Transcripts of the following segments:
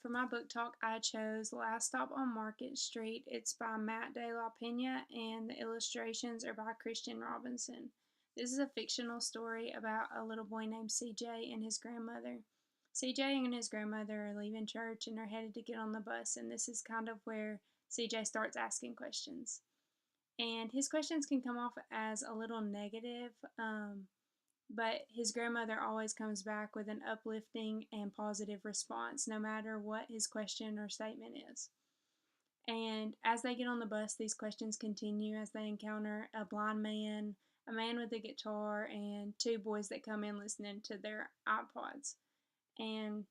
For my book talk, I chose Last Stop on Market Street. It's by Matt de la Pena, and the illustrations are by Christian Robinson. This is a fictional story about a little boy named CJ and his grandmother. CJ and his grandmother are leaving church and are headed to get on the bus, and this is kind of where CJ starts asking questions. And his questions can come off as a little negative, but his grandmother always comes back with an uplifting and positive response, no matter what his question or statement is. And as they get on the bus, these questions continue as they encounter a blind man, a man with a guitar, and two boys that come in listening to their iPods. And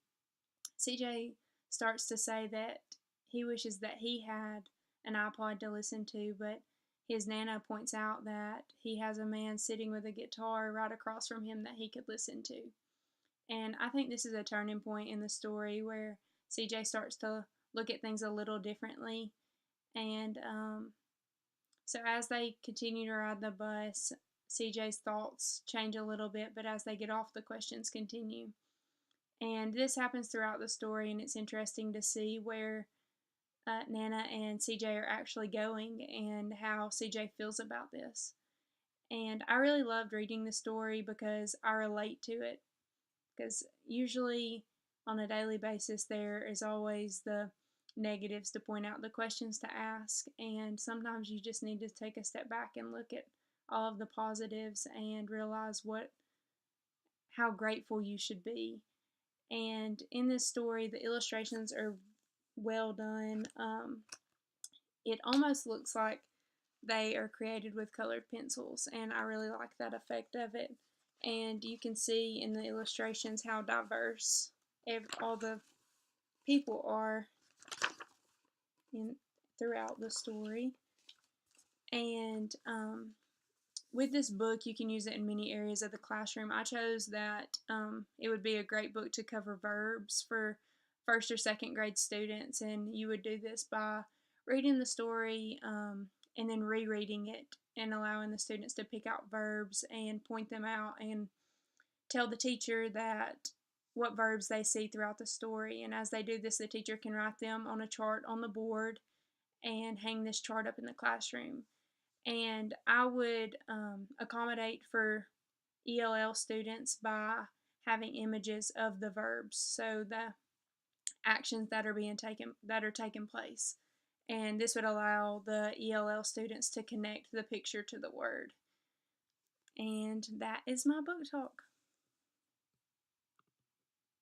CJ starts to say that he wishes that he had an iPod to listen to, but his Nana points out that he has a man sitting with a guitar right across from him that he could listen to. And I think this is a turning point in the story where CJ starts to look at things a little differently. And so as they continue to ride the bus, CJ's thoughts change a little bit, but as they get off, the questions continue. And this happens throughout the story, and it's interesting to see where Nana and CJ are actually going and how CJ feels about this. And I really loved reading the story because I relate to it. Because usually on a daily basis, there is always the negatives to point out, the questions to ask, and sometimes you just need to take a step back and look at all of the positives and realize how grateful you should be. And in this story, the illustrations are well done. It almost looks like they are created with colored pencils, and I really like that effect of it. And you can see in the illustrations how diverse all the people are throughout the story. And with this book, you can use it in many areas of the classroom. I chose that it would be a great book to cover verbs for first or second grade students, and you would do this by reading the story and then rereading it and allowing the students to pick out verbs and point them out and tell the teacher what verbs they see throughout the story. And as they do this, the teacher can write them on a chart on the board and hang this chart up in the classroom. And I would accommodate for ELL students by having images of the verbs, so the actions that are taking place. And this would allow the ELL students to connect the picture to the word. And that is my book talk.